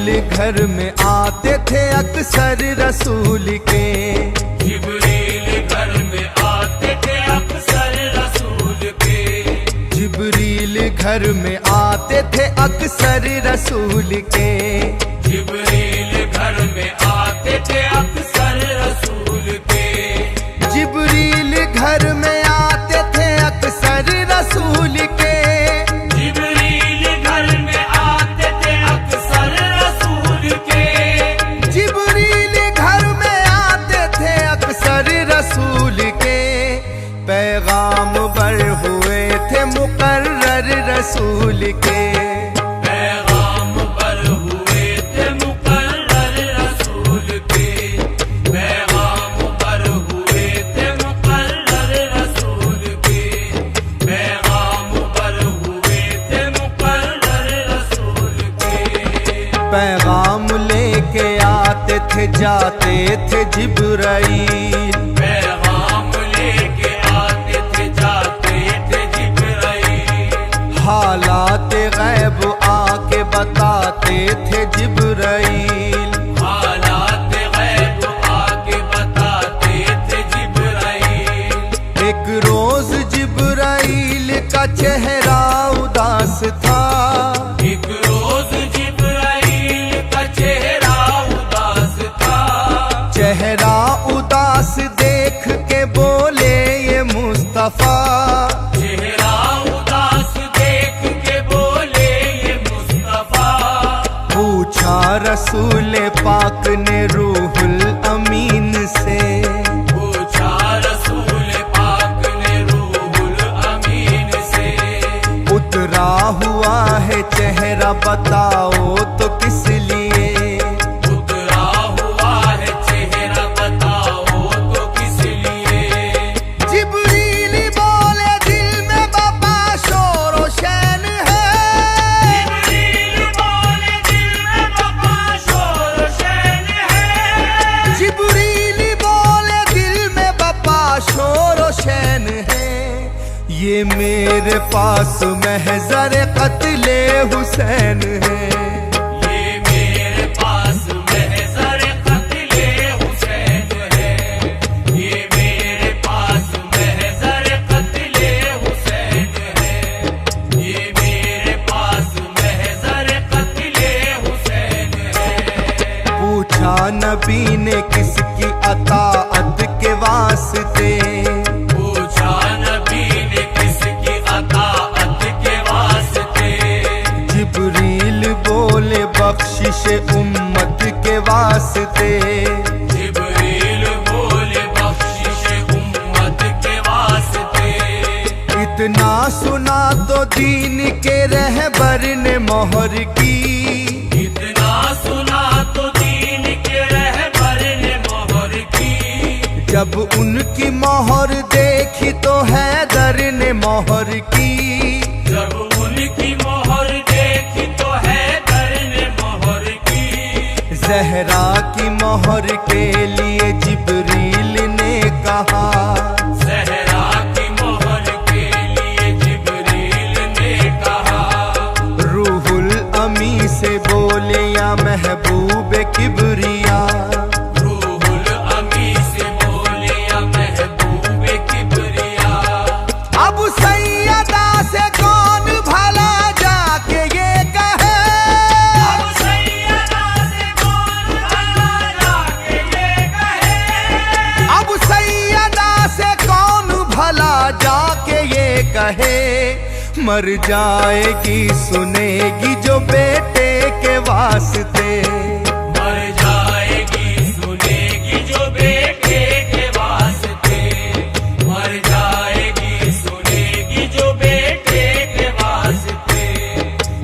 जिब्रील घर में आते थे अक्सर रसूल के। जिब्रील घर में आते थे अक्सर रसूल के। जिब्रील घर में आते थे अक्सर रसूल के। जिब्रील घर में आते थे अक्सर रसूल के। जिब्रील घर में आते थे अक्सर रसूल के। जिब्रील घर में आते थे अक्सर रसूल के। जिब्रील घर में आते थे अक्सर रसूल के। पैगाम बर हुए थे मुकर्रर रसूल के। पैगाम पर हुए थे मुकर्रर रसूल के। पैगाम पर हुए थे मुकर्रर रसूल के। पैगाम पर हुए थे मुकर्रर रसूल के। पैगाम लेके आते थे जाते थे जिब्राईल। पैगाम लेके आते थे जाते थे जिब्राईल। हालात गैब आके बताते थे जिब्राईल। हालात गैब आके बताते थे जिब्राईल। एक रोज जिब्राईल का चेहरा उदास था। एक रोज जिब्राईल का चेहरा उदास था। चेहरा उदास देख के बोले ये मुस्तफा। चेहरा उदास देख के बोले ये मुस्तफा। पूछा रसूल पाक ने रूहुल अमीन से। पूछा रसूल पाक ने रूहुल अमीन से। उतरा हुआ है चेहरा बताओ तो किस लिए। उतरा हुआ है चेहरा बताओ तो किस लिए। जिब्रील बोले दिल में बाबा शोर शैन है। जिब्रील बोले दिल में बाबा शोर शैन है। जिब्रील बोले दिल में बाबा शोर शैन है। ये मेरे पास महजर कत्ले हुसैन है। ये मेरे पास महजर कत्ले हुसैन है। ये मेरे पास महजर कत्ले हुसैन है। ये मेरे पास महजर कत्ले हुसैन है। पूछा नबी ने किसकी अताअत के वास्ते। पूछा नबी ने किसकी अताअत के वास्ते। जिब्रील बोले बख्शिश उम्मत के वास्ते। जिब्रील बोले बख्शिश उम्मत के वास्ते। इतना सुना तो दीन के रहबर ने मोहर की। इतना सुना तो दीन के रहबर ने मोहर की। जब उनकी मोहर देखी तो हैदर ने मोहर की। जब उनकी मोहर देखी तो हैदर ने मोहर की। जहरा की मोहर के लिए जिब्रील ने कहा। सहरा की मोहर के लिए जिब्रील ने कहा। रूहुल अमी से बोले या महबूब किबरिया। रूहुल अमी से बोले या महबूब किबरिया। अब सैयदा से कौन भला जाके ये कहे। अब सैयदा से कौन भला जाके ये कहे। अब सैयदा से कौन भला जाके ये कहे। मर जाएगी सुनेगी जो बेटे के वास्ते। मर जाएगी सुनेगी जो बेटे के वास्ते। मर जाएगी सुनेगी जो बेटे के वास्ते।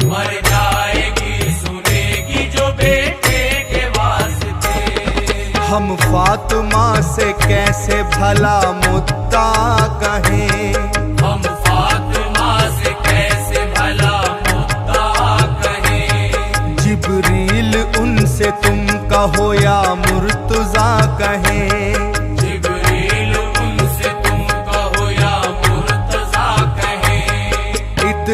मर जाएगी सुनेगी जो बेटे के वास्ते। हम फातिमा से कैसे भला मुद्दा कहें। हम फातिमा से कैसे भला मुद्दा कहें। जिब्रील उनसे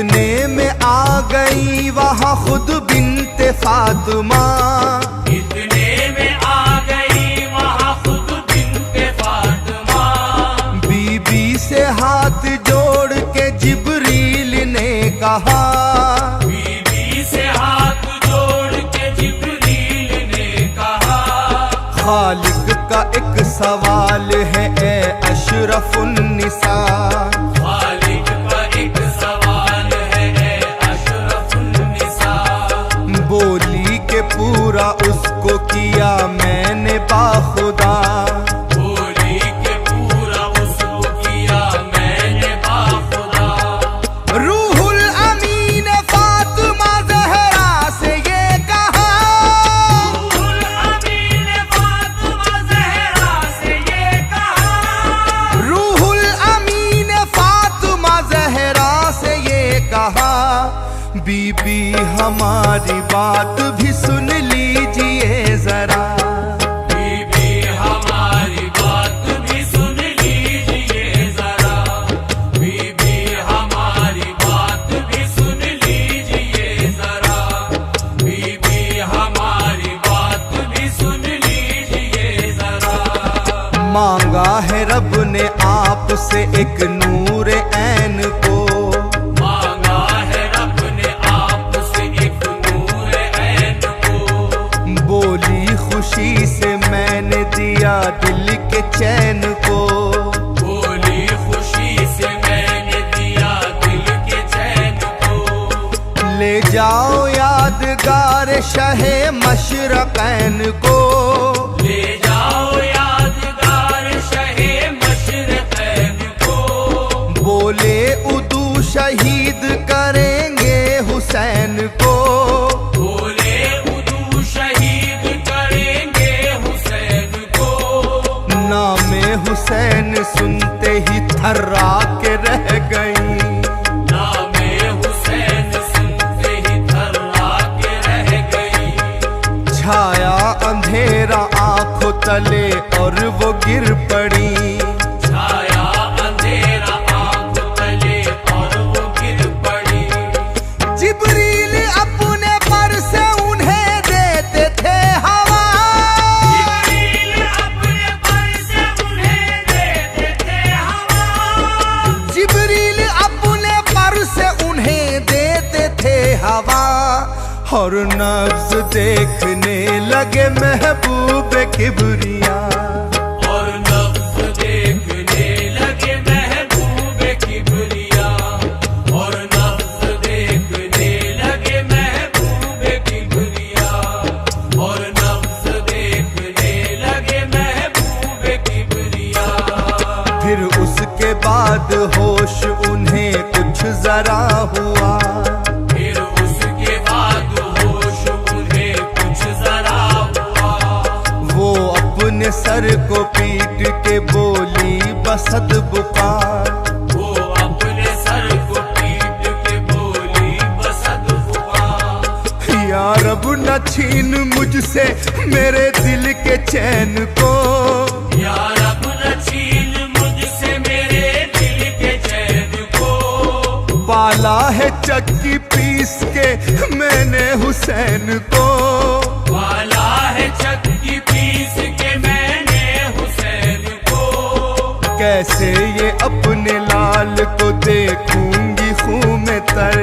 इतने में आ गई वहाँ खुद बिन्ते फातिमा, इतने में आ गई वहाँ खुद बिन्ते फातिमा। बीबी से हाथ जोड़ के जिब्रील ने कहा, बीबी से हाथ जोड़ के जिब्रील ने कहा, खालिक का एक सवाल है ए अशरफुन निसा, खालिक का एक सवाल है ए अशरफुन निसा। बोली के पूरा उसको किया मैंने बाखुदा, बोली के पूरा उसको किया मैंने बाखुदा। रूहुल अमीन फातिमा ज़हरा से ये कहा, रूहुल अमीन फातिमा ज़हरा से ये कहा, रूहुल अमीन फातिमा ज़हरा से ये कहा, बीबी हमारी बात भी सुन लीजिए जरा, बीबी हमारी बात भी सुन लीजिए जरा, बीबी हमारी बात भी सुन लीजिए जरा, बीबी हमारी बात भी सुन लीजिए जरा। मांगा है रब ने आपसे एक नूर ऐन को, मांगा है रब ने आपसे एक नूर ऐन को, बोली खुशी से मैंने दिया दिल के चैन को, बोली खुशी से मैंने दिया दिल के चैन को। ले जाओ यादगार शहे मशरक़ैन को, ले जाओ यादगार शहे मशरक़ैन को, बोले उदू शहीद करेंगे हुसैन को, बोले उदू शहीद करेंगे हुसैन को। नामे हुसैन सुनते ही थर्रा के रह गई, नामे हुसैन सुनते ही थर्रा के रह गई, छाया अंधेरा आंखों तले और वो गिर पड़ी, छाया अंधेरा आंख तले और वो गिर पड़ी। जिब्रील अपने पर से उन्हें देते थे हवा, जिब्रील अपने पर से उन्हें देते थे हवा, जिब्रील अपने पर से उन्हें देते थे हवा, और नब्ज देखने लगे महबूब किबरिया, और नब्ज़ देखने लगे महबूब किबरिया, और नब्ज़ देखने लगे महबूब किबरिया, और नब्ज़ देखने लगे महबूब किबरिया। फिर उसके बाद होश उन्हें कुछ जरा हुआ, फिर उसके बाद होश उन्हें कुछ जरा हुआ, वो अपने सर को पीट के बोली बसद बुका, वो अपने सर को पीट के बोली बसद हुआ। या रब न छीन मुझसे मेरे दिल के चैन को, या रब न छीन मुझसे मेरे दिल के चैन को, पाला है चक्की पीस के मैंने हुसैन को, वाला है चक्की पीस के मैंने हुसैन को। कैसे ये अपने लाल को देखूंगी खून में तर,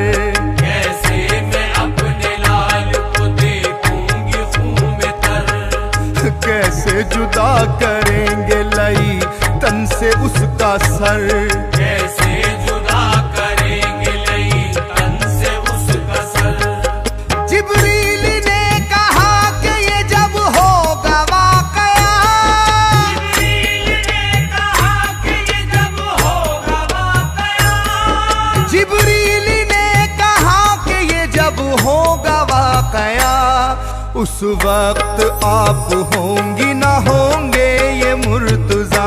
कैसे मैं अपने लाल को देखूंगी खून में तर, कैसे जुदा करेंगे लई तन से उसका सर, कैसे जुदा करेंगे लई तन से उसका सर। जिब्रील ने कहा कि ये जब होगा वाकया, जिब्रील ने कहा कि ये जब होगा वाकया, जिब्रील ने कहा कि ये जब होगा वाकया, उस वक्त आप होंगी ना होंगे ये मुर्तजा,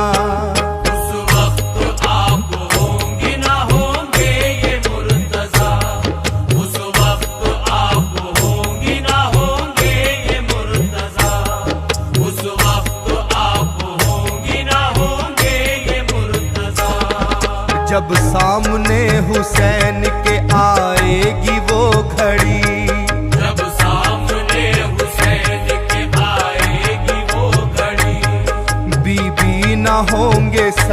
उस वक्त आप होंगी ना होंगे ये मुर्तजा, उस वक्त आप होंगी ना होंगे ये मुर्तजा, उस वक्त आप होंगी ना होंगे ये मुर्तजा। जब सामने हुसैन के आए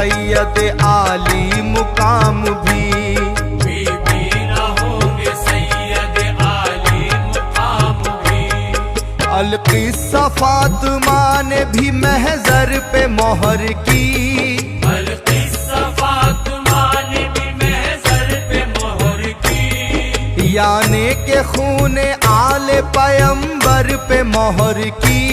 सैयद आली मुकाम भी न होंगे सैयद आली मुकाम भी। अलकिस्सा फातिमा ने भी महजर पे मोहर की, अलकिस्सा फातिमा ने भी महजर पे मोहर की। यानी के खूने आले पैगंबर पे मोहर की,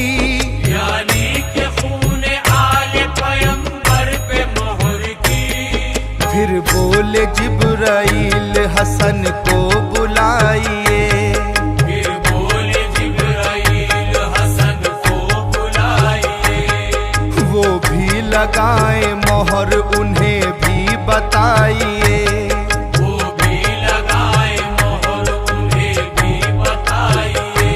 यानी के खूने आले पैगंबर पे मोहर की। फिर बोले जिब्राइल हसन को बुलाइए, फिर बोले जिब्राइल हसन को बुलाइए। वो भी लगाए मोहर उन्हें भी बताइए। वो भी लगाए मोहर उन्हें भी बताइए।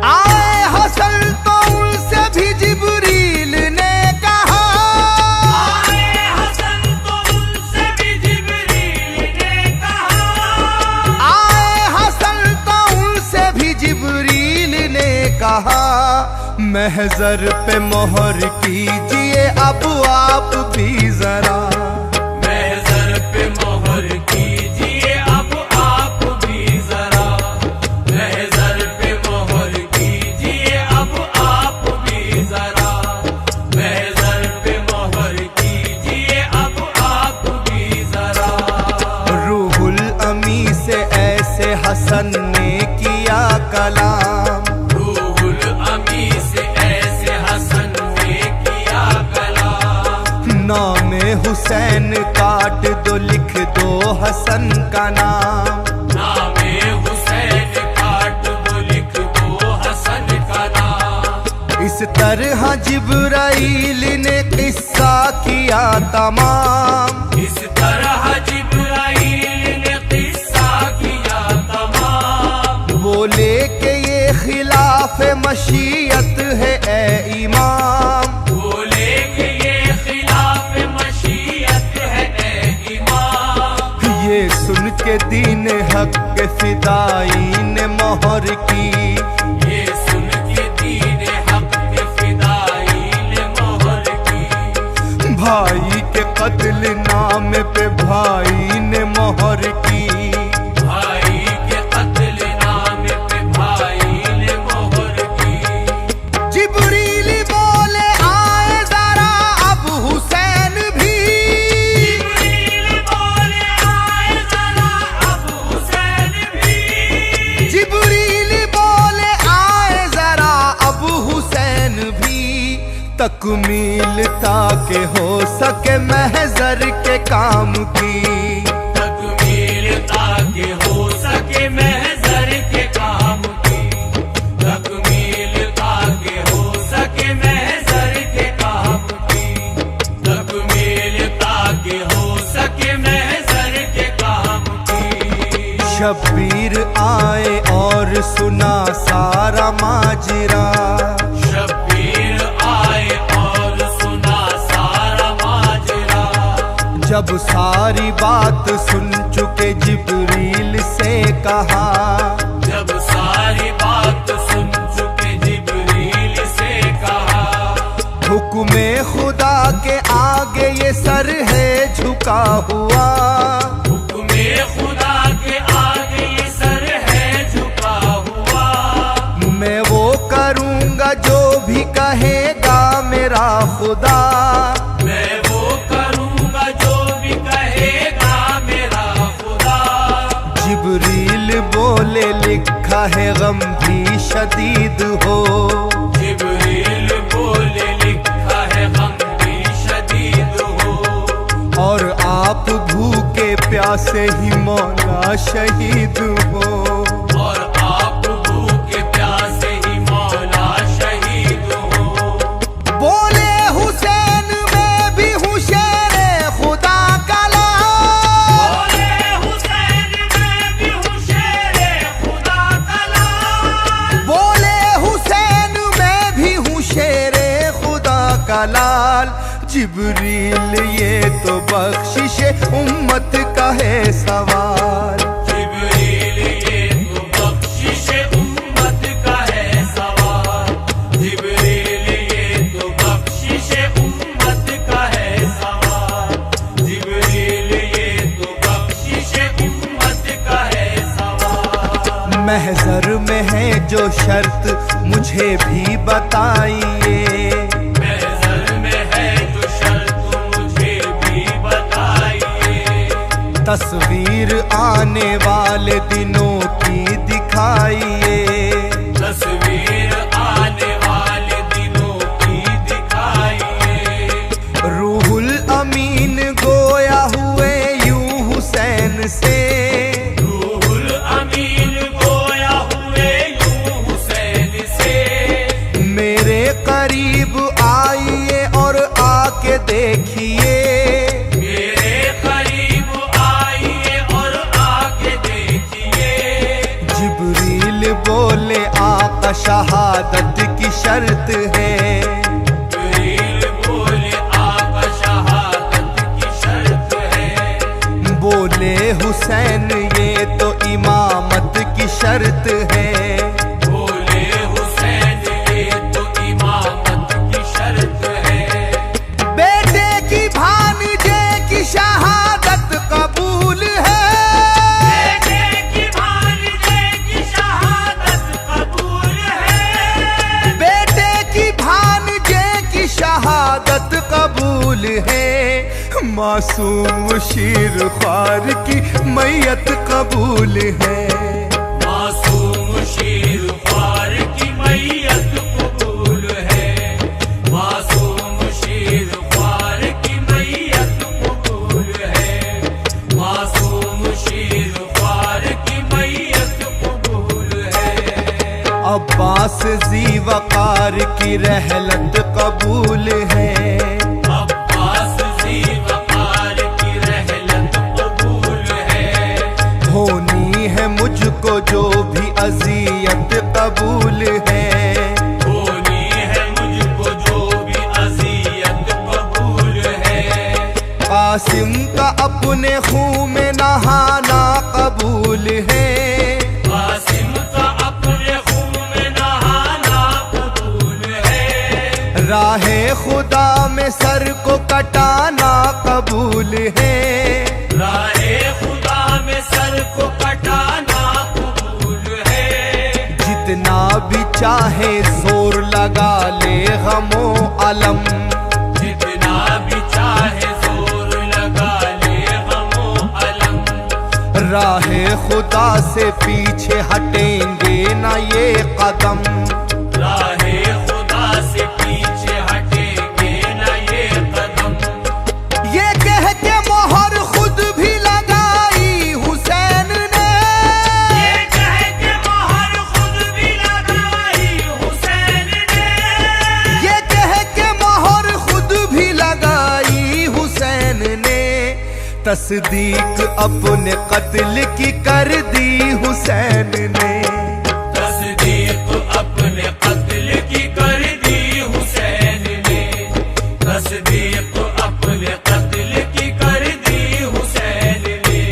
आए हसन तो उनसे भी जिब्रील ने कहा, आए हसन तो उनसे भी जिब्रील ने कहा। आए हसन तो उनसे भी जिब्रील ने कहा, महजर पे मोहर कीजिए अब आप भी जरा, महजर पे मोहर कीजिए अब आप भी जरा। महजर पे मोहर कीजिए अब आप भी जरा। महजर पे मोहर कीजिए अब आप भी जरा। रूहुल अमी से ऐसे हसन ने किया कलाम, रूहुल अमी से ऐसे हसन ने किया कलाम। नाम हुसैन काट दो लिख दो हसन का नाम, नामे हुसैन काट दो लिख दो हसन का नाम। इस तरह जिब्राइल ने किस्सा किया तमाम, इस तरह जिब्राइल ने किस्सा किया तमाम। बोले कि ये खिलाफ मशीयत है ए इमाम, बोले कि ये खिलाफ मशीयत है ए इमाम। ये सुन के दीन हक के फिदाई ने मोहर की, ये सुन के दीन हक के फिदाई ने मोहर की। भाई के कत्ल नाम पे भाई ने मोहर की, भाई के कत्ल नाम पे भाई ने मोहर की। जिब्रील बोले आए जरा अब हुसैन भी, जिब्रील बोले आए जरा अब हुसैन भी। जिब्रील बोले आए जरा अब हुसैन भी, तकमील ताकि हो सके महजर के काम की, तकमील ताकि हो सके महजर के काम की। तकमील ताकि हो सके महजर के काम की। तकमील ताकि हो सके महजर के काम की। शब्बीर आए और सुना सारा माजरा, शब्बीर आए और सुना सारा माजरा। जब सारी बात सुन चुके जिब्रील से कहा, जब सारी बात सुन चुके जिब्रील से कहा। हुक्मे खुदा के आगे ये सर है झुका हुआ, हुक्मे खुदा के आगे ये सर है झुका हुआ। मैं वो करूँगा जो भी कहेगा मेरा खुदा, मैं वो करूँगा जो भी कहेगा मेरा खुदा। जिब्रील बोले लिखा है गम भी शदीद हो, जिब्रील बोले लिखा है गम भी शदीद हो। और आप भूखे प्यासे ही मौला शहीद हो, और आप भूखे प्यासे ही मौला शहीद हो। बोले हुसैन मैं भी हूँ शेरे खुदा का लाल, बोले हुसैन मैं भी हूँ शेरे खुदा का लाल। बोले हुसैन मैं भी हूँ शेरे खुदा का लाल। जिब्रील ये तो बख्शिश उम्मत का है सवाल, जिब्रील ये तो बख्शिश उम्मत का है सवाल। जिब्रील ये तो बख्शिश उम्मत का है सवाल। महज़र में है जो शर्त मुझे भी बताइए, महज़र में है जो शर्त मुझे भी बताइए। तस्वीर आने वाले दिनों की दिखाइए, तस्वीर आने वाले दिनों की दिखाइए। रूहुल अमीन गोया हुए यूं हुसैन से, रूहुल अमीन गोया हुए यूं हुसैन से। मेरे करीब आइए और आके देखिए, मेरे करीब आइए और आके देखिए। जिब्रील बोले आका शहादत की शर्त है, जिब्रील बोले आका शहादत की शर्त है। बोले हुसैन ये तो इमामत की शर्त है, बोले हुसैन ये तो इमामत की शर्त है। बेटे की भांजे की शहादत कबूल है, बेटे की भांजे की शहादत कबूल है। बेटे की भांजे की शहादत कबूल है। मासूम शीर ख्वार की मैयत कबूल है, मासूम शीर ख्वार की मैयत कबूल है। मासूम शीर ख्वार की मैयत कबूल है। मासूम शीर ख्वार की मैयत कबूल है। अब्बास जी वकार की रहलत कबूल है, अब्बास जी वकार की रहलत कबूल है। होनी है मुझको जो भी अजियत कबूल है, होनी है मुझको जो भी अज़ियत कबूल है। कासिम का अपने खून में नहाना कबूल है, कासिम का अपने खून में नहाना कबूल है। राहे खुदा में सर को कटाना कबूल है, राहे खुदा में सर को कटाना कबूल है। जितना भी चाहे जोर लगा ले गमो अलम, जितना भी चाहे जोर लगा ले गमो अलम। राहे खुदा से पीछे हटेंगे ना ये कदम, राहे खुदा से पीछे हटेंगे न ये कदम। ये कह के मोहर खुद भी लगाई हुसैन ने, ये कह के मोहर खुद भी लगाई हुसैन ने। ये कह के मोहर खुद भी लगाई हुसैन ने, तस्दीक अपने कत्ल की कर दी हुसैन ने, तस्दीक अपने कत्ल की कर दी हुसैन ने। तस्दीक अपने कत्ल की कर दी हुसैन ने।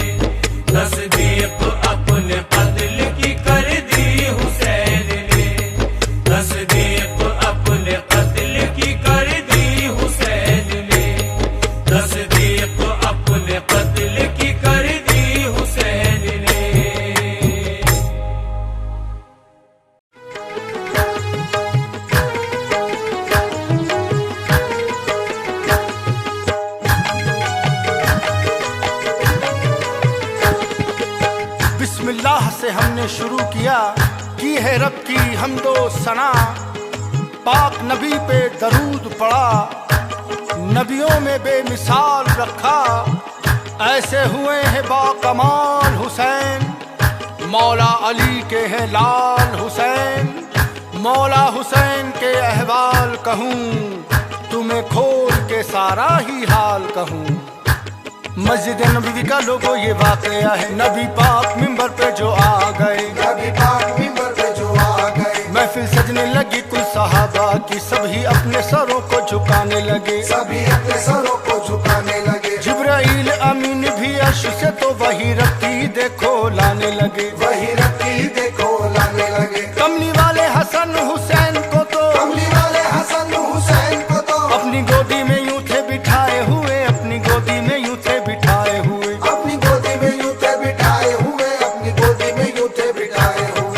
तस्दीक अपने कत्ल की कर दी हुसैन ने। तस्दीक अपने कत्ल की कर दी हुसैन ने। तस्दीक अपने कत्ल की कर दी हुसैन ने। बिस्मिल्लाह से हमने शुरू किया, की है रब की हमदो सना। पाक नबी पे दरूद पड़ा, नबियों में बेमिसाल रखा। ऐसे हुए हैं बाकमाल हुसैन, मौला अली के हैं लाल हुसैन। मौला हुसैन के अहवाल कहूँ, तुम्हें खोल के सारा ही हाल कहूँ। मस्जिद नबी का लोगो ये वाकया है, नबी पाक मिंबर पे जो आ गए, नबी पाक मिंबर पे जो आ गए। महफिल सजने लगी कुल सहाबा की, सभी अपने सरों को झुकाने लगे, सभी अपने सरों को झुकाने लगे। जिब्राइल अमीन भी अर्श से तो वही रखी देखो लाने लगे, वही रखी देखो लाने लगे। कमली वाले हसन हुसैन को तो, कमली वाले हसन हुसैन को तो अपनी गोदी में यूं थे बिठाए हुए, अपनी गोदी में यूं थे बिठाए हुए। अपनी गोदी में यूं थे बिठाए हुए, अपनी गोदी में यूं थे बिठाए हुए।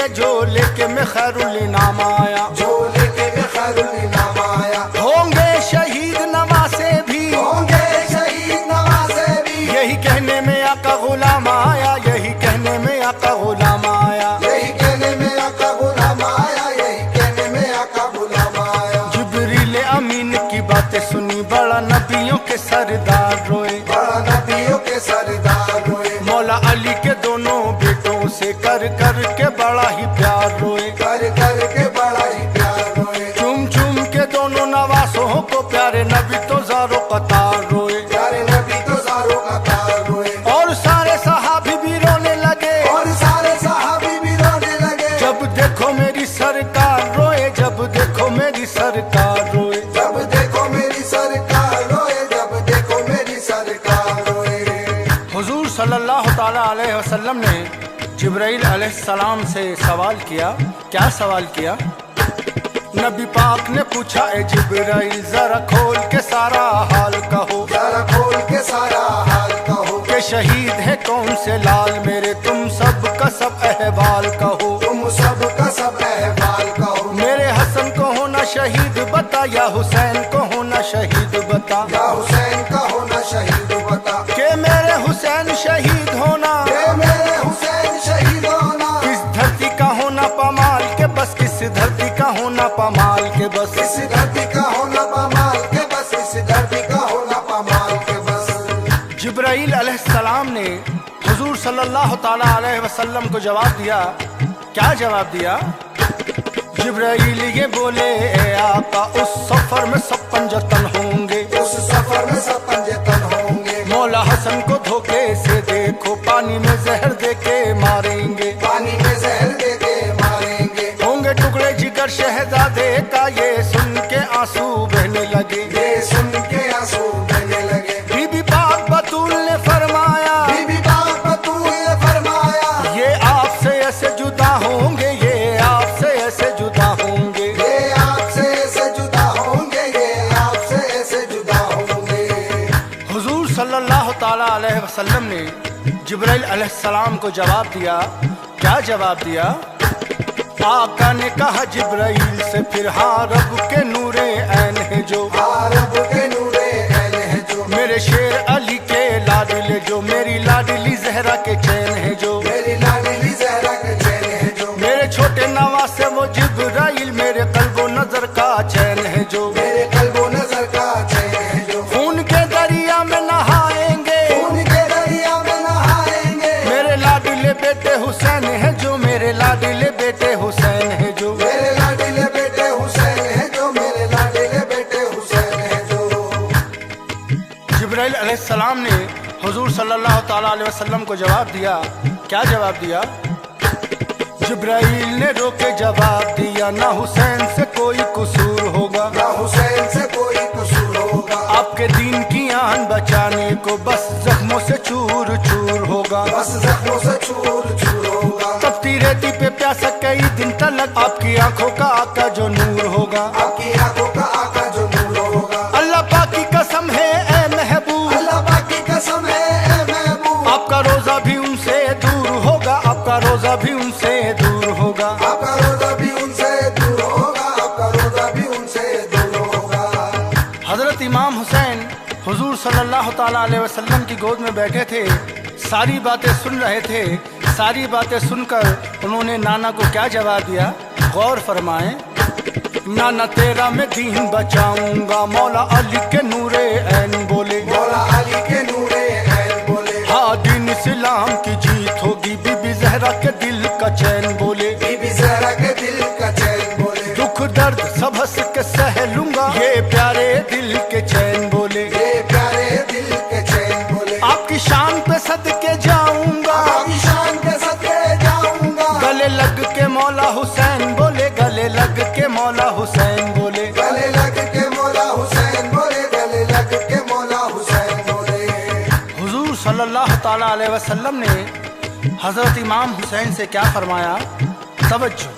लिए जो लेके मैं खैरुल इनाम आया, जो लेके मैं खैरुल इनाम आया। होंगे शहीद नवासे भी, होंगे शहीद नवासे भी, यही कहने में आका गुलाम आया, यही कहने में आका गुलाम आया। यही कहने में आका गुलाम आया, यही कहने में आका गुलाम आया। जिब्रील अमीन की बातें सुनी, बड़ा नबियों के सरदार रोए, बड़ा नबियों के सरदार रोए, मौला अली के दोनों बेटों से कर कर के बड़ा ही प्यार रोए, कर कर के बड़ा ही प्यार रोए। चुम चुम के दोनों नवासों को प्यारे नबी तो ज़ारो कतार रोए, प्यारे नबी तो ज़ारो कतार रोए। और सारे सहाबी भी रोने लगे, और सारे सहाबी भी रोने लगे, जब देखो मेरी सरकार रोए, जब देखो मेरी सरकार रोए। जब देखो मेरी सरकार रोए, जब देखो मेरी सरकार रोए। हुजूर सल्लल्लाहु ताला अलैहि वसल्लम ने जिब्राइल अलैहिस्सलाम से सवाल किया। क्या सवाल किया? नबी पाक ने पूछा, ए जिब्राइल जरा खोल के सारा हाल कहो, जरा खोल के सारा हाल कहो, के शहीद है कौन से लाल मेरे, तुम सब का सब अहवाल कहो। तुम सब का सब अहवाल कहो, मेरे हसन को होना शहीद बता, या हुसैन को होना शहीद बता, या हुसैन का होना शहीद बता। के मेरे हुसैन शहीद होना, ये मेरे हुसैन शहीद होना, किस धरती का होना पमाल के बस, किस धरती का होना पमाल के बस। इस धरती का होना पमाल के बस, इस धरती का होना पमाल के बस। जिब्राइल अलैहिस्सलाम ने हुजूर सल्लल्लाहु ताला अलैहि वसल्लम को जवाब दिया। क्या जवाब दिया? जिब्राइल ये बोले, ए आका उस सफर में सब पंजतन होंगे, उस सफर में सब पंजतन होंगे, मौला हसन को धोखे से देखो, पानी में जहर दे के मारेंगे, पानी में जहर दे के मारेंगे। होंगे टुकड़े जिगर शहजादे का, ये सुन के आंसू बहने लगे, ये सुन के आंसू बहने लगे। बीबी पाक बतूल ने फरमाया, बीबी पाक बतूल ने फरमाया, ये आपसे ऐसे जुदा होंगे, ये आपसे ऐसे जुदा होंगे। ये आपसे ऐसे जुदा होंगे, ये आपसे ऐसे जुदा होंगे। हुजूर सल्लल्लाहु ताला अलैहि वसल्लम ने जिब्राइल अलैहिस्सलाम को जवाब दिया। क्या जवाब दिया? आका ने कहा जिब्राइल से फिर, हाँ रब के नूरे ऐन है जो, अरब के नूरे ऐन है जो, मेरे शेर अली के लाडले जो, मेरी लाडली जहरा के चैन है जो, मेरी लाडली जहरा के चैन है जो, मेरे छोटे नवासे वो जिब्राइल, मेरे कल्बो नजर का चैन है जो, मेरे कल्बो नजर का चैन है जो। खून के दरिया में नहाएंगे, खून के दरिया में नहाएंगे, मेरे लाडले बेटे हुसैन है जो, मेरे लाडले बेटे हुसैन है जो। मेरे लाडले बेटे हुसैन है जो, मेरे लाडले बेटे हुसैन है जो। जिब्राइल अलैहिस्सलाम ने हुजूर सल्लल्लाहु ताला अलैहि वसल्लम को जवाब दिया। क्या जवाब दिया? जिब्राइल ने रोके जवाब दिया, ना हुसैन से कोई कसूर होगा, ना हुसैन से कोई कसूर होगा, आपके दीन की आन बचाने को बस जख्मों से चूर चूर होगा, बस जख्मों से चूर चूर होगा। तपती रेती पे प्यासा कई दिन तलक, आपकी आंखों का आका जो नूर होगा, आपकी आंखों का आका जो नूर होगा। अल्लाह पाक की कसम है ए महबूब, अल्लाह पाक की कसम है ए महबूब, आपका रोजा भी उनसे दूर होगा, आपका रोजा भी उनसे दूर होगा। आपका रोजा भी उनसे दूर होगा, आपका रोजा भी उनसे दूर होगा। हजरत इमाम हुसैन हुजूर सल्लल्लाहु ताला अलैहि वसल्लम की गोद में बैठे थे, सारी बातें सुन रहे थे। सारी बातें सुनकर उन्होंने नाना को क्या जवाब दिया? गौर फरमाएं। नाना तेरा मैं दीन बचाऊंगा, मौला अली के नूरे ऐन बोले, मौला अली के नूरे ऐन बोले, हाँ दीन इस्लाम की जीत होगी, बीबी जहरा के दिल का चैन बोले, बीबी जहरा के दिल का चैन बोले, दुख दर्द सब हंस के सह लूंगा, ये प्यारे दिल के चैन बोले, ये प्यारे दिल के चैन बोले, आपकी शान पे सदके जाऊंगा, आपकी शान के सदके जाऊंगा, गले लग के मौला हुसैन बोले, गले लग के मौला हुसैन बोले, गले लग के मौला हुसैन बोले, गले लग के मौला हुसैन बोले। हुजूर सल्लल्लाहु ताला अलैहि वसल्लम ने हजरत इमाम हुसैन से क्या फरमाया? तवज्जो।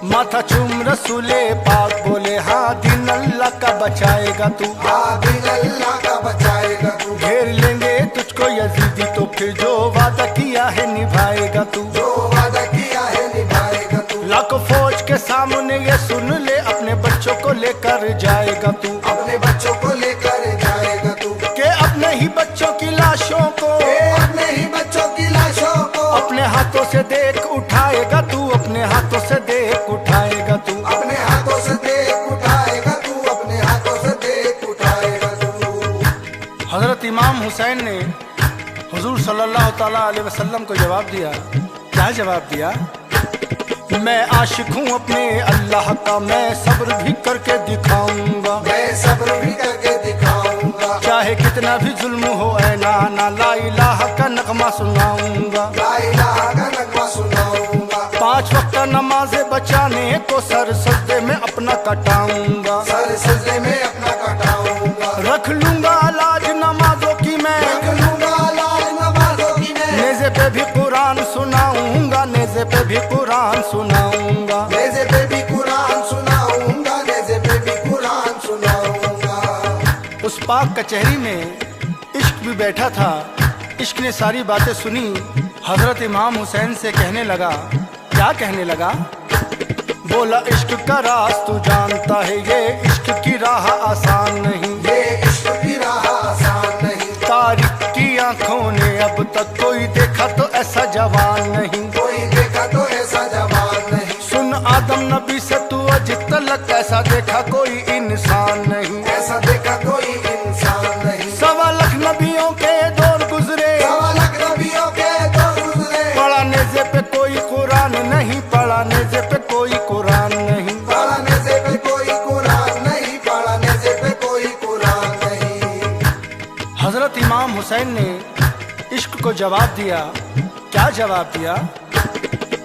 माथा चूम रसूले पाक बोले, हाँ दिन अल्लाह का बचाएगा तू, हाँ दिन अल्लाह का बचाएगा तू, घेर लेंगे तुझको यजीदी तो फिर जो वादा किया है निभाएगा तू, जो वादा किया है पाक फौज के सामने ये सुन ले, अपने बच्चों को लेकर जाएगा तू, अपने बच्चों को लेकर जाएगा तू, के अपने ही बच्चों की लाशों को, अपने ही बच्चों की लाशों को अपने हाथों से देख उठाएगा तू, अपने हाथों से देख उठाएगा तू, अपने हाथों से देख उठाएगा तू, अपने हाथों से देख उठाएगा तू। हजरत इमाम हुसैन ने हुजूर सल्लल्लाहु ताला अलैहि वसल्लम को जवाब दिया। क्या जवाब दिया? मैं आशिक हूँ अपने अल्लाह का, मैं सब्र भी करके दिखाऊंगा, मैं सब्र भी करके दिखाऊंगा, चाहे कितना भी जुल्म हो ऐ नाना, ला इलाहा का नगमा सुनाऊंगा, ला इलाहा का नगमा सुनाऊंगा, 5 वक्त नमाज़े बचाने को सर सजदे में अपना कटाऊंगा, सर सजदे में अपना कटाऊंगा, रख लूंगा लाज नमाजों की मैं, रख लूंगा लाज नमाजों की मैं, नेज़े पे भी कुरान सुनाऊंगा, नेज़े पे भी कुरान सुनाऊंगा, नेज़े पे भी कुरान सुनाऊंगा, नेज़े पे भी कुरान सुनाऊंगा। उस पाक कचहरी में इश्क भी बैठा था। इश्क ने सारी बातें सुनी, हजरत इमाम हुसैन से कहने लगा। क्या कहने लगा? बोला इश्क का राज तू जानता है, ये इश्क की राह आसान नहीं, ये इश्क की राह आसान नहीं, तारीख की आंखों ने अब तक कोई देखा तो ऐसा जवान नहीं, कोई देखा तो ऐसा जवान नहीं, सुन आदम नबी से तू अज तलक ऐसा देखा कोई इंसान नहीं, ऐसा देखा कोई इंसान नहीं, 1.25 लाख नबियों के दौर गुजरे, 1.25 लाख नबियों के दौर गुजरे, पढ़ा नेज़े पे कोई कुरान नहीं, पढ़ा नेज़े पे कोई कुरान नहीं, पढ़ा नेज़े पे कोई कुरान नहीं, पढ़ा नेज़े पे कोई कुरान नहीं। हजरत इमाम हुसैन ने इश्क को जवाब दिया। क्या जवाब दिया?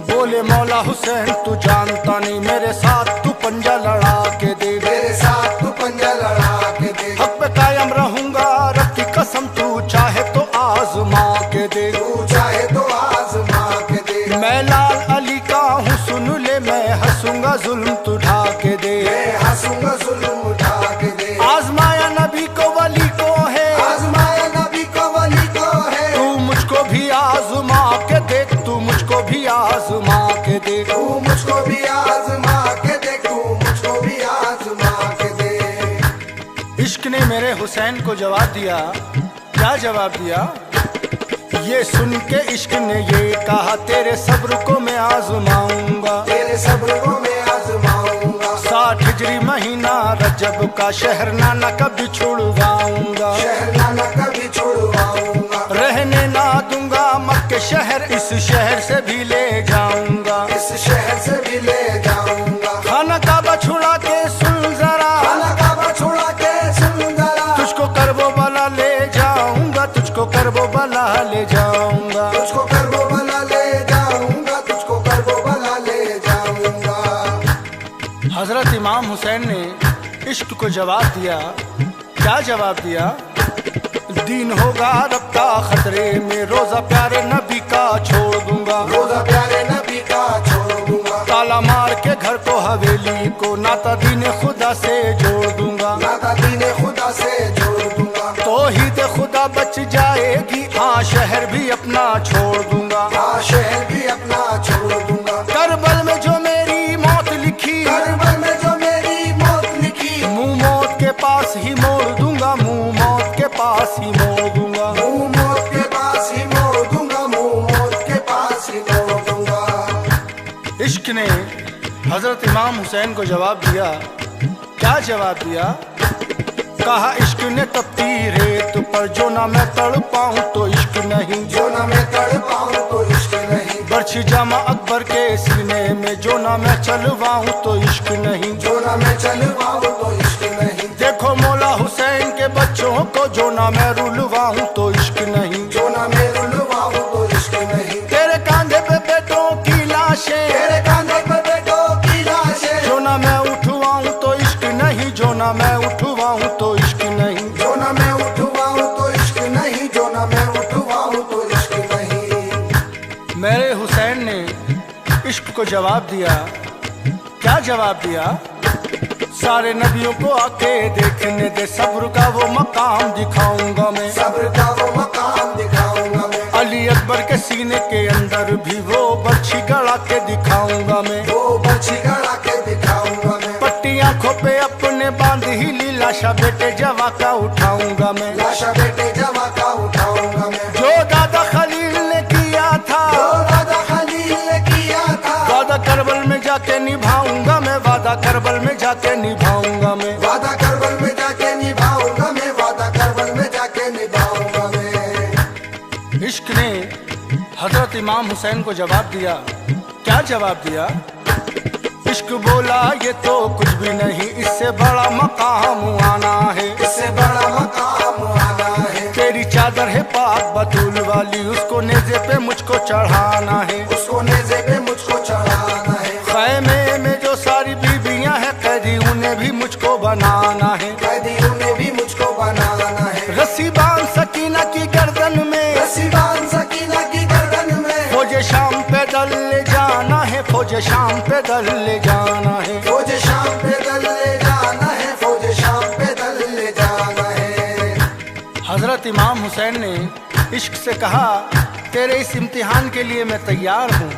बोले मौला हुसैन तू जानता नहीं, मेरे साथ तू पंजा लड़ा के दे, मेरे साथ तू पंजा लड़ा के दे, हक पे कायम रहूंगा, रब की कसम तू चाहे तो आजमा के दे, तू चाहे तो आजमा के दे, मैं लाल अली का हूँ सुन ले, मैं हंसूंगा जुल्म तू ढा के दे, मैं हंसूंगा जुल्म उठा के दे, आजमाया नबी को वली को है, आजमाया नबी को वली को है, तू मुझको भी आजमा के देख, तू मुझको भी आजमा के देख, तू मुझको भी आजमा के दे, तू मुझको भी आजमा के दे। इश्क ने मेरे हुसैन को जवाब दिया। क्या जवाब दिया? ये सुन के इश्क ने ये कहा, तेरे सब्र को मैं आजमाऊंगा, तेरे सब्र को मैं आजमाऊंगा, 60 हिजरी महीना रजब का शहर नाना कभी छुड़वाऊंगा, शहर नाना कभी छुड़वाऊंगा, रहने ना दूंगा मक्के शहर, इस शहर से भी ले जाऊंगा, इस शहर से भी ले जाऊंगा, खाना काबा छुड़ा के सुन जरा, खाना काबा छुड़ा के सुन जरा, तुझको करबो बला ले जाऊंगा, तुझको करबो बला ले जाऊंगा, तुझको करबो बला ले जाऊंगा, तुझको करबो बला ले जाऊंगा। हजरत इमाम हुसैन ने इश्क को जवाब दिया। क्या जवाब दिया? दीन होगा रब का खतरे में, रोजा प्यारे नबी का छोड़ दूंगा, रोजा प्यारे नबी का छोड़ दूंगा, ताला मार के घर को हवेली को, नाता दीन खुदा से जोड़ दूंगा, नाता दीने खुदा से जोड़ दूंगा, तौहीद खुदा बच जाएगी, हाँ शहर भी अपना छोड़ दूंगा, हाँ शहर भी अपना छोड़ दूंगा, करबल में जो मेरी मौत लिखी, करबल में जो मेरी मौत लिखी, मुंह मौत के पास ही मोड़ दूंगा, मुंह मौत के पास ही मोड़ दूंगा, मुंह मौत के पास ही मोड़ दूंगा, मुंह मौत के पास ही मोड़ दूंगा। इश्क ने हजरत इमाम हुसैन को जवाब दिया। क्या जवाब दिया? कहा इश्क ने तपती रेत पर, जो ना मैं तड़ पाऊं तो इश्क नहीं, जो ना मैं तड़ पाऊं तो इश्क नहीं, बर्छी जामा अकबर के सीने में, जो ना मैं चलवाऊं तो इश्क नहीं, जो ना मैं चलवाऊं तो इश्क नहीं, देखो मौला हुसैन के बच्चों को, जो ना मैं रुलवाऊं तो इश्क नहीं, जो ना मैं रुलवाऊं तो इश्क नहीं, तेरे कांधे पे बेटों की लाशें, तेरे कांधे पे बेटों की लाशें, जो ना मैं उठवाऊं तो इश्क नहीं, जो ना मैं उठवाऊं तो इश्क नहीं, जो ना मैं उठवाऊं तो इश्क नहीं, जो ना मैं उठवाऊं तो इश्क नहीं। मेरे हुसैन ने इश्क को जवाब दिया। क्या जवाब दिया? सारे नबियों को आके देखने दे, सब्र का वो मकाम दिखाऊंगा मैं, सब्र का वो मकाम दिखाऊंगा मैं, अली अकबर के सीने के अंदर भी वो बर्छी गड़ा के दिखाऊंगा मैं, वो लाशा बेटे जवा का उठाऊंगा मैं, लाशा बेटे जवा का उठाऊंगा मैं। जो दादा खलील ने किया था, जो दादा खलील ने किया था, वादा करबल में जाके निभाऊंगा मैं, वादा करबल में जाके निभाऊंगा मैं। वादा करबल में जाके निभाऊंगा मैं, वादा करबल में जाके निभाऊंगा मैं। इश्क ने हजरत इमाम हुसैन को जवाब दिया। क्या जवाब दिया? इश्क बोला ये तो कुछ भी नहीं, इससे बड़ा मकाम आना है, इससे बड़ा मकाम आना है। तेरी चादर है पाक बतूल वाली, उसको नेज़े पे मुझको चढ़ाना है, उसको नेज़े पे मुझको चढ़ाना है। खैमे में जो सारी बीबियां हैं कैदी, उन्हें भी मुझको बनाना है, कैदियों ने भी मुझको बनाना है। रस्सी बांध सकीना की गर्दन में, रस्सी बांध सकीना की गर्दन में, फौजे शाम पैदल ले जाना है, फौजे शाम पैदल ले जाना है। फौज शाम पैदल ले जाना है, फौज शाम पैदल ले जाना है। हजरत इमाम हुसैन ने इश्क से कहा, तेरे इस इम्तिहान के लिए मैं तैयार हूँ।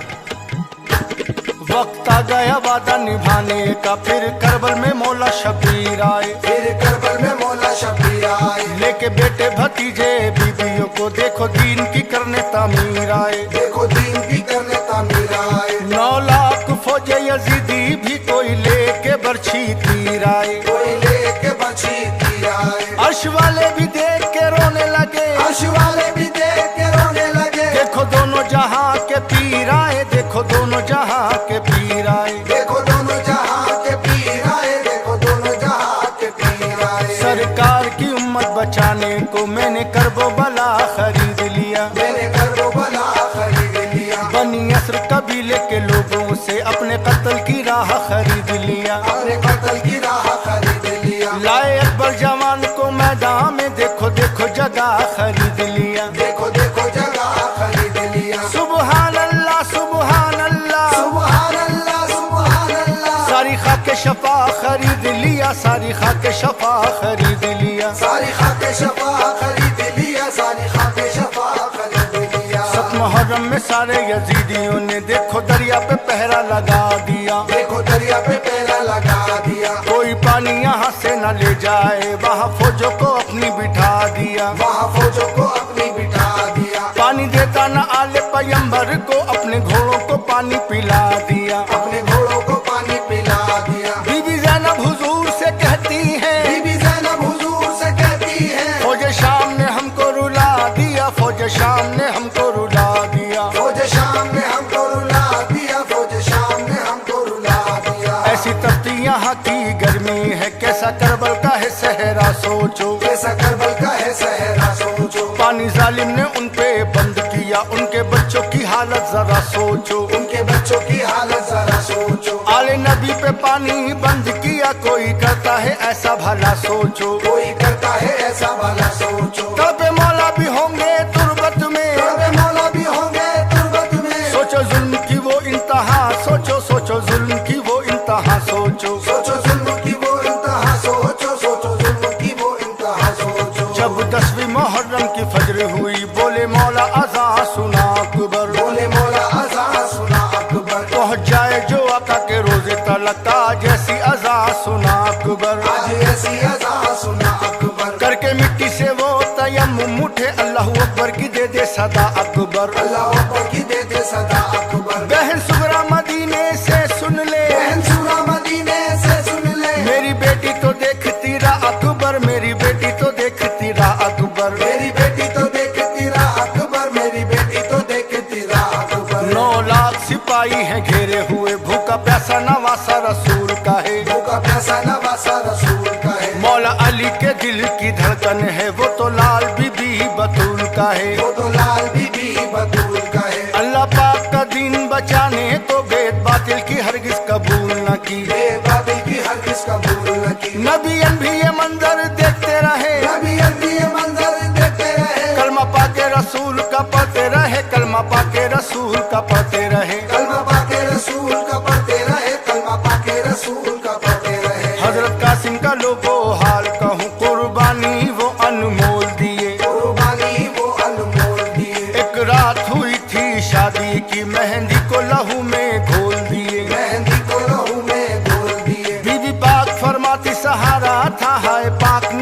वक्त आ गया वादा निभाने का, फिर करबल में मौला शबीर आए, फिर करबल में मौला शबीर आए, लेके बेटे भतीजे बीबियों को, देखो दीन की करने तामीर आए, देखो दीन की करने तामीर आए। 9 लाख फौजे यजीदी भी कोई लेके बरछी तीर आए, कोई लेके बची तीर आए। अर्श वाले भी देख के रोने लगे, अर्श वाले भी देख के रोने लगे, देखो दोनों जहां के पीर आए, देखो दोनों जहां के पीर आए। देखो दोनों जहां के पीर आए, देखो दोनों जहां के पीर आए। सरकार की उम्मत बचाने को मैंने करबो बला खरीद लिया, मैंने करबो बला खरीद लिया, बनी असर कबीले के लोगों से अपने कत्ल की राह खरीद लिया, अपने कत्ल की राह खरीद लिया। लाए अकबर जवान को मैदान में, देखो देखो जगह खरीद लिया, देखो देखो जगह खरीद लिया। सुबहान अल्लाह सुबहान अल्लाह, सुबहान अल्लाह सुबहान अल्लाह। सारी खाके शफा खरीद लिया, सारी खाके शफा खरीद लिया, सारी खाके शफा खरीद लिया, सारी खाके शफा खरीद लिया। 7 मुहर्रम में सारे यजीदियों ने देखो दरिया पे पहरा लगा दिया, देखो दरिया पे पहरा लगा दिया, कोई पानी यहाँ से न ले जाए, वहाँ फौजों को अपनी बिठा दिया, वहाँ फौजों को अपनी बिठा दिया। पानी देता न आले पैगंबर को, अपने घोड़ों को पानी पिला दिया, अपने घोड़ों को पानी पिला दिया। बीबी ज़ैनब हुजूर से कहती है, बीबी ज़ैनब हुजूर से कहती है, फौज शाम ने हमको रुला दिया, फौज शाम ने हमको रुला दिया, फौज शाम ने हमको रुला दिया, फौज शाम ने हमको रुला दिया। ऐसी तपती यहाँ की गर्मी है, कैसा करबल का है सहरा सोचो, कैसा करबल का है सहरा सोचो। पानी जालिम ने उन पे बंद किया, उनके बच्चों की हालत जरा सोचो, उनके बच्चों की हालत जरा सोचो। आले नबी पे पानी बंद किया, कोई करता है ऐसा भला सोचो, कोई करता है ऐसा भला सोचो। तड़पे मौला भी होंगे तुरबत में, तड़पे मौला भी होंगे तुरबत में, सोचो जुल्म की वो इंतहा, सोचो सोचो जुल्म की वो इंतहा सोचो, सोचो जुल्म की वो इंतहा सोचो, सोचो जुल्म की वो इंतहा सोचो। जब 10वीं मुहर्रम की फज्र हुई, बोले मौला अज़ा सुना अकबर, बोले मौला अज़ा सुना अकबर। पहुँच जाए जो आका के रोजे तलका, जैसी अज़ा सुना अकबर, आज ऐसी अज़ा सुना अकबर। करके मिट्टी से वो तयम्मुम उठे, अल्लाह अकबर की दे दे सदा अकबर, अल्लाह अकबर की दे दे सदा अकबर। बहन सुगरा मदीने से सुन ले, बहन सूरा मदीने से सुन ले, मेरी बेटी तो देखती रहा अकबर, मेरी बेटी तो देखती रहा अकबर, मेरी बेटी तो देखती रहा अकबर, मेरी बेटी तो देखती रहा अकबर। 9 लाख सिपाही हैं घेरे हुए, भूखा प्यासा नवासा रसूल का है, भूखा प्यासा नवासा रसूल का है। मौला अली के दिल की धड़कन है, वो तो लाल बीबी बतूल का है, वो तो लाल बीबी बतूल का है। अल्लाह पाक का दीन बचाने को बेद बातिल की हरगिज कबूल न की, बातिल की हरगिज कबूल न की। नबियन भी ये मंजर देखते रहे, नबियन भी ये मंजर देखते रहे, कलमा पाके रसूल का पढ़ते रहे, कलमा पाके रसूल का पढ़ते रहे, कलमा पाके रसूल का पढ़ते रहे, कलमा पाके रसूल का पढ़ते रहे। हजरत कासिम का लोगो हाल कहूँ, कुर्बानी वो अनमोल दिए, कुर्बानी वो अनमोल दिए। एक रात हुई थी शादी की, मेहंदी को लहू में घोल दिए, मेहंदी को लहू में घोल दिए। बीबी पाक फरमाती सहारा था, हाय पाक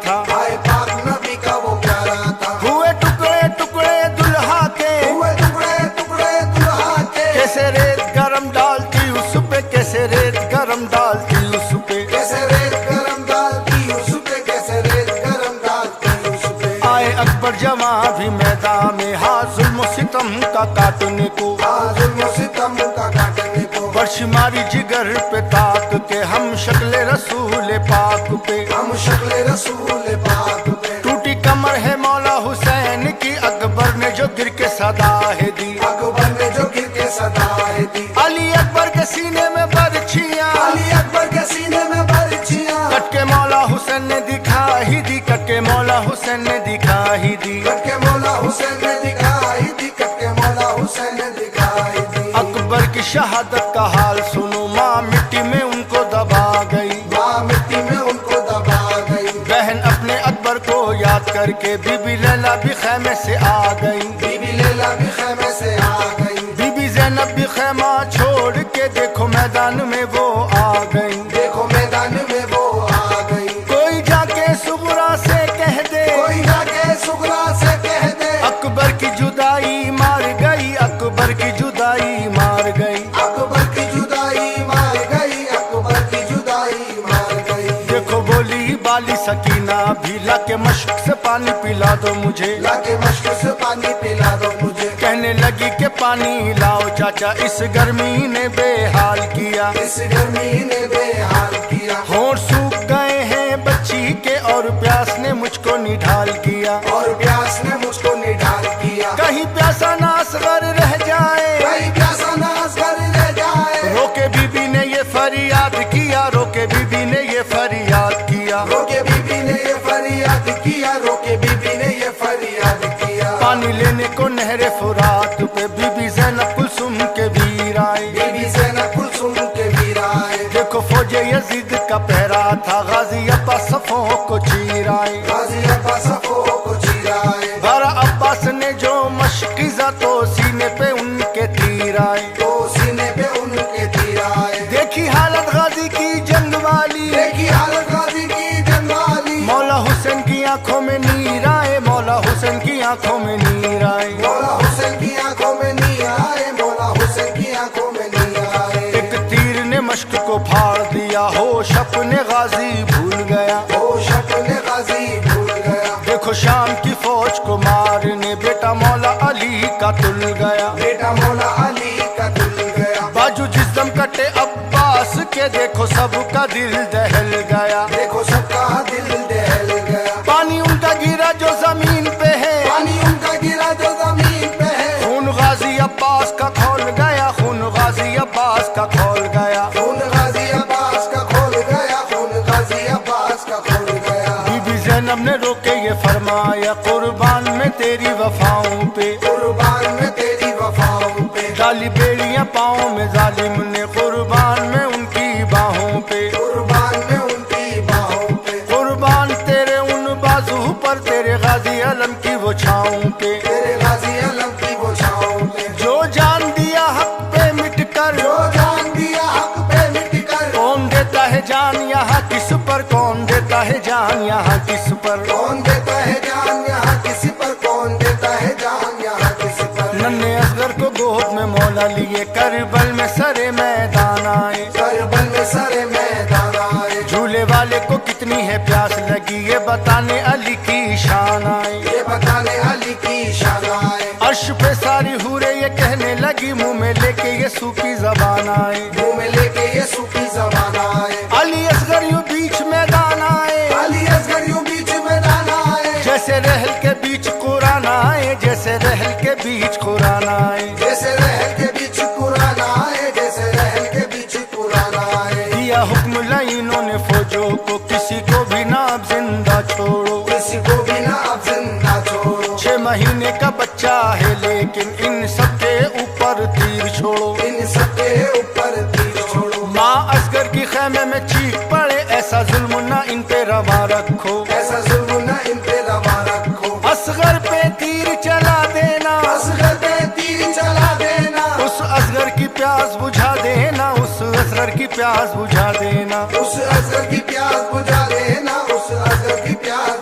था, आए पाक नबी का वो प्यारा था। हुए टुकड़े टुकड़े दुल्हा के, हुए टुकड़े टुकड़े दुल्हा के, कैसे रेत गरम डालती उस पे, कैसे रेत गरम डालती उस पे। कैसे रेत गरम डालती उस पे, कैसे रेत गरम डालती उस पे। आए अकबर जमा भी मैदान में, हाँ जुल्म सितम का काटने को, जुल्म सितम का काटने को। वर्ष मारी जिगर पे ताक के, हम शक्ल रसूल पाक पे। हम शक्ल रसूल पाक पे। टूटी कमर है मौला हुसैन की, अकबर ने जो गिर के सदा है दी। अकबर ने जो गिर के सदाएं दी। अली अकबर के सीने में बरछियां, अली अकबर के सीने में बरछियां, कट के मौला हुसैन ने दिखा ही दी, कट के मौला हुसैन ने दिखा ही दी। कट के मौला हुसैन ने दिखाई दी, कट के मौला हुसैन ने दिखाई दी। अकबर की शहादत का हाल सुनो, माँ मिट्टी में उनको दबा गई। माँ मिट्टी में उनको दबा गई। बहन अपने अकबर को याद करके बीबी लैला भी खैमे से आ गई। बीबी लैला भी खैमे से आ गई। बीबी जैनब भी खैमा छोड़ के देखो मैदान में वो आ गई। देखो मैदान में वो आ गई। कोई जाके सुगरा से कह दे, कोई जाके सुगरा से कह दे, अकबर की जुदाई मार गई, अकबर की जुदाई मार गई। अकबर की जुदाई मार गई, अकबर की जुदाई मार गई। देखो बोली बाली सकीना भी, लाके मश्क से पानी पिला दो मुझे, लाके मश्क से पानी पिला दो मुझे। कहने लगी कि पानी लाओ चाचा, इस गर्मी ने बेहाल किया। इस गर्मी ने बेहाल किया। होंठ सूख गए हैं बच्ची के, और प्यास ने मुझको निढाल किया। और प्यास ने मुझको निढाल किया। कहीं प्यासा ना असगर रह जाए, कहीं प्यासा ना असगर रह जाए। रोके बीबी ने ये फरियाद किया, रोके बीबी ने ये फरियाद किया। रोके बीबी ने ये फरियाद किया, रोके बीबी ने ये फरियाद किया। पानी लेने को नहरे फुरात पे बीबी जैनब कुलसुम के वीर आए। बीबी ज़ैनब कुलसुम के वीर आए। देखो फौजे यजीद का पहरा था, गाजी अब्बास सफों को चीर आए। गाजी अब्बास सफों को चीराए। बारा अब्बास ने जो मशकीजा तो सीने पे उनके तीर आए। तो सीने पे उनके तीर आए। देखी हालत गाजी की जंग वाली, देखी हालत गाजी की जंग वाली। मौला हुसैन की आंखों में नीर आए, मौला हुसैन की आंखों में नीर आए। मौला हुसैन की आंखों में नीर आए, मौला हुसैन की आंखों में नीर आए। एक तीर ने मश्क को फाड़ दिया, होश अपने गाजी भूल गया। होश अपने गाजी भूल गया। देखो शाम की फौज को मारने बेटा मौला अली का तुल गया। बेटा मौला अली का तुल गया। बाजू जिस्म कटे अब्बास के, देखो सबका दिल दहल गया। देखो सबका दिल दहल गया। पानी उनका गिरा जो जमीन पे है, पानी उनका गिरा जो जमीन पे है। खून गाजी अब्बास का खोल गया, खून गाजी अब्बास का खोल गया। खून गाजी अब्बास का खोल गया, खून गाजी अब्बास का खोल गया। बीबी जैनब ने रोके ये फरमाया, कुर्बान में तेरी वफाओं पे, कुर्बान में तेरी वफाओं पे। डाली बेड़ियां पाँव में जालिम ने, कुर्बान में उनकी बाहों पे। कुर्बान में उनकी बाहों पे। कुर्बान तेरे उन बाजू पर, तेरे गाजी अलम की वो छाँव पे। तेरे गाजी अलम की वो छाँव पे। जो जान दिया हक पे मिट कर, जो जान दिया हक पे मिट कर। कौन देता है जान यहाँ किस पर, कौन देता है जान यहाँ किस पर। कौन देता है जान यहाँ किसी पर, कौन देता है जान यहाँ किसी पर। नन्हे असगर को गोद में मौला लिए, करबल में सरे मैदान आए। करबल में सरे मैदान आए। झूले वाले को कितनी है प्यास लगी, ये बताने अली की शान आए। ये बताने अली की शान आए। अर्श पे सारी हूरे ये कहने लगी, मुंह में लेके ये सूखी जबान आए। मुंह में लेके ये सूखी जबान आए। अली असगर यूं बीच मैदान आए, अली असगर यूं बीच मैदान आए। जैसे रहल के बीच कुरान आए, जैसे रहल के बीच कुरान आए। जैसे रहल के बीच कुरान आए, जैसे रहल के बीच कुरान आए। दिया हुक्म लाइनों ने फौजों को, किसी को भी ना अब जिंदा छोड़ो, किसी को भी ना अब जिंदा छोड़ो। 6 महीने का बच्चा है लेकिन इन सबके ऊपर तीर छोड़ो। इन सबके ऊपर तीर छोड़ो। माँ असगर की खैमे में चीख पड़े, ऐसा जुल्म ना इन पे रवा रखो, ऐसा जुल्म ना इन पे रवा रखो। असगर पे तीर चला देना, असगर पे तीर चला देना। उस असगर की प्यास बुझा देना, उस असगर की प्यास बुझा देना। उस असगर की प्यास बुझा देना, उस असगर की प्यास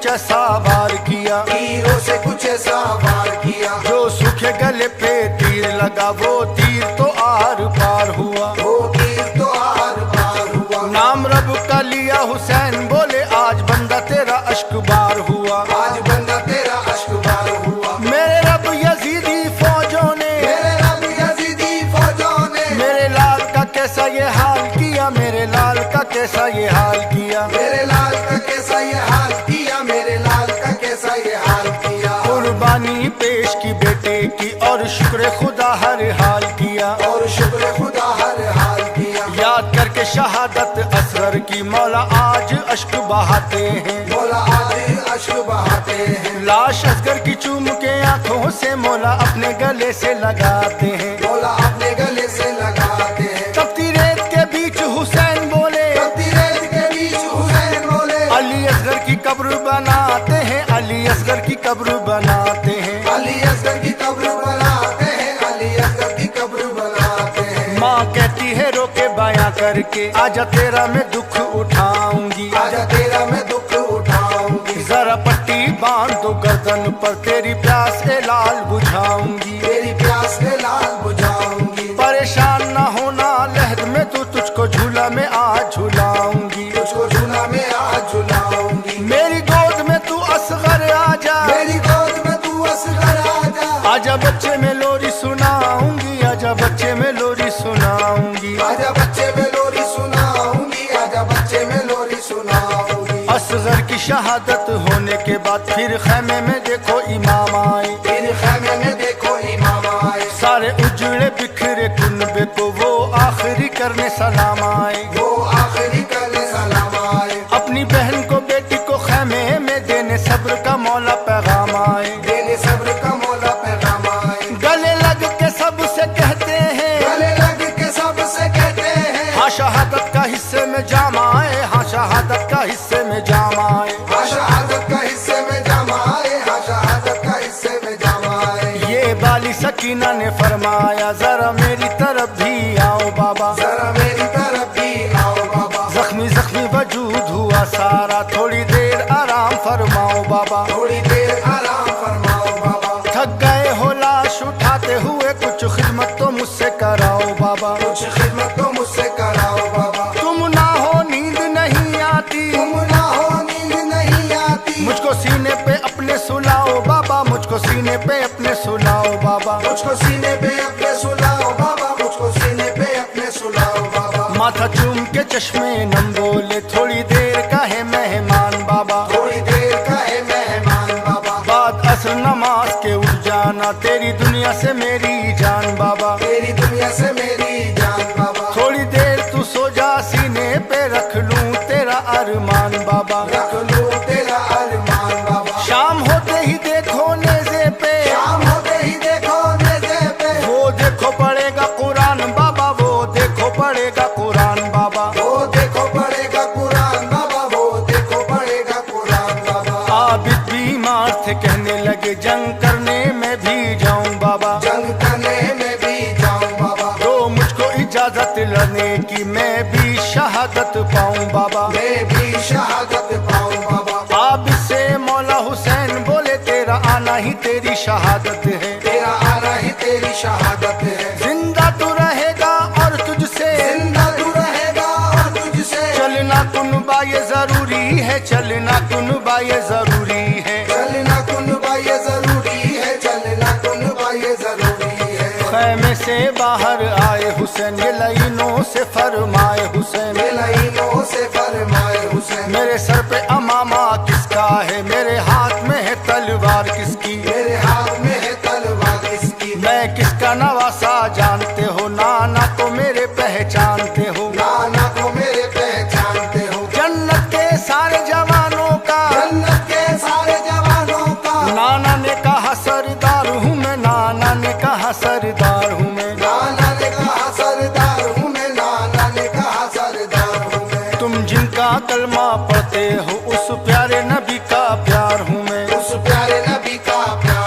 ऐसा वार किया, तीरों से कुछ ऐसा वार किया, जो सूखे गले पे तीर लगा वो तीर तो आर पार हुआ। वो तीर तो आर पार हुआ। नाम रब का लिया हुसैन बोले आज बंदा तेरा अश्क बार हुआ। आज बंदा तेरा अश्क बार हुआ। मेरे रब यजीदी फौजों ने, मेरे रब यजीदी फौजों ने, मेरे लाल का कैसा ये हाल किया, मेरे लाल का कैसा ये हाल किया। मेरे लाल का कैसा ये हाल किया, मेरे लाल का कैसा ये हाल किया। कुर्बानी पेश की बेटे की और शुक्र खुदा हर हाल किया, और शुक्र खुदा हर हाल किया। याद करके शहादत असगर की मौला आज अश्क बहाते हैं। मौला आज अश्क बहाते हैं। लाश असगर की चूम के आंखों से मौला अपने गले से लगाते हैं। मौला अपने गले से लगाते हैं। तपती रेत के बीच हुसैन बोले, तपती रेत के बीच हुसैन बोले, अली असगर की कब्र बनाते हैं, अली असगर की कब्र बनाते हैं। अली असगर की कब्र बनाते हैं, अली असगर की कब्र बनाते हैं। माँ कहती है रोके बयां करके आजा तेरा मैं दुख उठाऊंगी, आजा तेरा मैं दुख उठाऊंगी। जरा पट्टी बांध दो गर्दन पर तेरी प्यास ए लाल बुझाऊंगी। तेरी प्यास में लाल बुझाऊंगी। परेशान ना होना लहद में तू, तुझको झूला में आज झुलाऊंगी। तुझको झूला में आज झुलाऊंगी। मेरी गोद में तू असगर आजा, मेरी गोद में तू असगर आजा। आजा बच्चे में लोरी सुनाऊंगी, आजा बच्चे में लोरी सुनाऊंगी। आजा बच्चे में लोरी सुनाऊंगी, आजा बच्चे में लोरी सुनाऊंगी। असगर की शहादत होने के बाद फिर खैमे में देखो इमाम आए। फिर खैमे में देखो इमाम आए। सारे उजड़े बिखरे कुनबे को वो आखिरी करने सलाम आए। वो आखिरी करने सलाम आए। अपनी बहन को बेटी को खैमे में देने सब्र का मौला पैगाम आए। देने सब्र का मौला पैगाम आए। गले लग के सबसे कहते हैं, गले लग के सबसे कहते हैं, हाँ शहादत का हिस्से में जाम आए, हाँ शहादत का हिस्से में जाम आए। हाँ शहादत का हिस्से में जाम आए। हाँ शहादत का हिस्से में जाम आए। ये बाली सकीना ने फरमाया जरा मेरी तरफ भी आओ बाबा, जरा मेरी तरफ भी आओ बाबा। जख्मी जख्मी वजूद हुआ सारा, थोड़ी देर आराम फरमाओ बाबा। थोड़ी देर आराम फरमाओ बाबा। थक गए हो लाश उठाते हुए, कुछ खिदमत तो मुझसे कराओ बाबा। कुछ खिदमत तो मुझसे कराओ बाबा। तुम ना हो नींद नहीं आती, तुम ना हो नींद नहीं आती। मुझको सीने पे अपने सुलाओ बाबा, मुझको सीने पे अपने सुलाओ बाबा। मुझको सीने पे अपने सुलाओ बाबा। मुझको सीने पे अपने सुलाओ बाबा। माथा चूम के चश्मे नम बोले थोड़ी देर का है मेहमान बाबा। थोड़ी देर का है मेहमान बाबा। बाद असर नमाज के उठ जाना, तेरी दुनिया से मेरी जान बाबा। तेरी दुनिया से मेरी जान बाबा। थोड़ी देर तू सो जा, सीने पे रख लूं तेरा अरमान बाबा। रख लूं तेरा अरमान बाबा। शाम होते ही देखो नेज़े पे, शाम होते ही देखो नेज़े पे, वो देखो पड़ेगा कुरान बाबा, वो देखो पड़ेगा कुरान बाबा। वो देखो पड़ेगा कुरान बाबा। वो देखो पड़ेगा कुरान बाबा। आबिद बीमार थे कहने लगे जंग करने में भी जाऊं बाबा। जंग करने में भी जाऊं बाबा। दो मुझको इजाजत लड़ने की, मैं भी शहादत पाऊं बाबा। मैं भी शहादत पाऊं बाबा। आबिद से मौला हुसैन बोले तेरा आना ही तेरी शहादत है। तेरा आना ही तेरी शहादत है। जिंदा तू रहेगा और तुझसे, जिंदा तू रहेगा और तुझसे, चलना कुनबा ये जरूरी है, चलना कुनबा ये जरूरी है। चलना कुनबा ये जरूरी है। चलना कुनबा ये जरूरी है। खैमे से बाहर आए हुसैन, ये लाइनों से फरमाए हुसैन, ये लाइनों से फरमाए हुसैन, मेरे सर पे अमामा किसका है, मेरे हाथ में है तलवार किसकी। मेरे हाथ में है तलवार किसकी। मैं किसका नवासा जानते हो, नाना को मेरे पहचानते हो। नाना को मेरे पहचानते हो। जन्नत के सारे जवानों का, जन्नत के सारे जवानों का, नाना ने कहा सरदार हूँ मैं, नाना ने कहा सरदार हूँ मैं। नाना ने कहा सरदार हूँ मैं। नाना ने कहा सरदार हूँ मैं। तुम जिनका कलमा पढ़ते हो, उस प्यारे नबी का प्यार हूँ मैं। उस प्यारे नबी का प्यार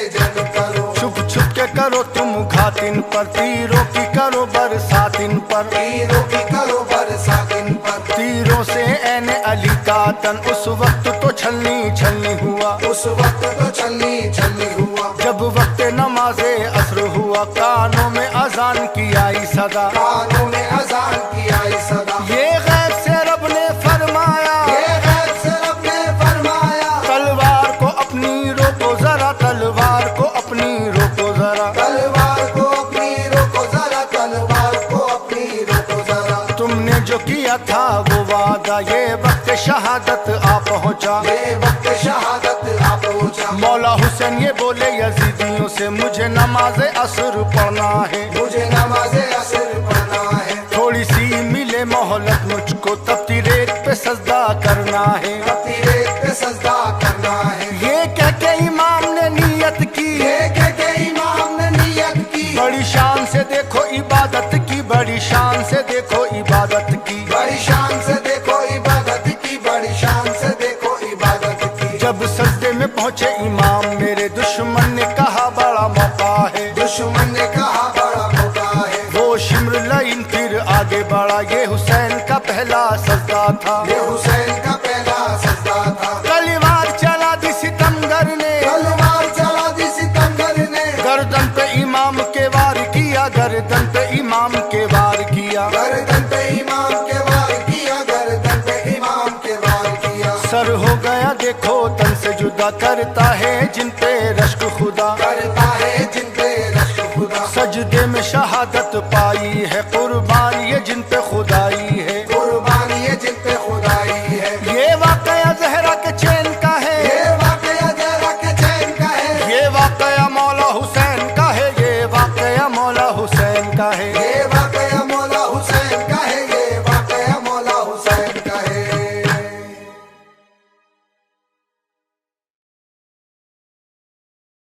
जन करो। छुप छुप के करो तुम घात इन पर, तीरों की करो बरसात इन पर। तीरों की करो बरसात इन पर। तीरों से ऐन अली का तन उस वक्त तो छलनी छलनी हुआ। उस वक्त तो छलनी छलनी हुआ। जब वक्त नमाजे असर हुआ, कानों में अजान की आई सदा। कानों में अजान की आई सदा। ये गैब से रब ने फरमाया, ये गैब से रब ने फरमाया, तलवार को अपनी रोको जरा, तलवार को अपनी रोको जरा। तलवार को अपनी रोको जरा, तलवार को अपनी रोको जरा। तुमने जो किया था वो वादा, ये वक्त शहादत आ पहुंचा। ये वक्त शहादत आ पहुंचा। मौला हुसैन ये बोले यजीदियों से, मुझे नमाज असर पढ़ना है। मुझे नमाज़े असर पढ़ना है। थोड़ी सी मिले मोहलत मुझको, तपती रेत पे सजदा करना है। अपनी रेत पे सजदा करना है। ये कह के इमाम ने नियत की, ये कह के इमाम ने नियत की, बड़ी शान से देखो इबादत की, बड़ी शान से देखो इबादत की। बड़ी शान से देखो इबादत की, बड़ी शान से देखो इबादत की। जब सजदे में पहुंचे इमाम, मेरे दुश्मन ने कहा बड़ा मौका है। दुश्मन ने कहा बड़ा मौका है। वो शिम्र लाइन फिर आगे बढ़ा, ये हुसैन का पहला सजदा था। ये हुसैन का पहला सजदा था। तलवार चला दी सितमगर ने, तलवार चला दी सितमगर ने, गर्दन पे इमाम के वार किया, गर्दन पे इमाम के वार किया। गर्दन पे इमाम के वार किया, गर्दन पे इमाम के वार किया। सर हो गया देखो तन से जुदा, करता है जिन पे रश्क खुदा। करता है जिन पे रश्क खुदा। सजदे में शहादत पाई है, कुर्बान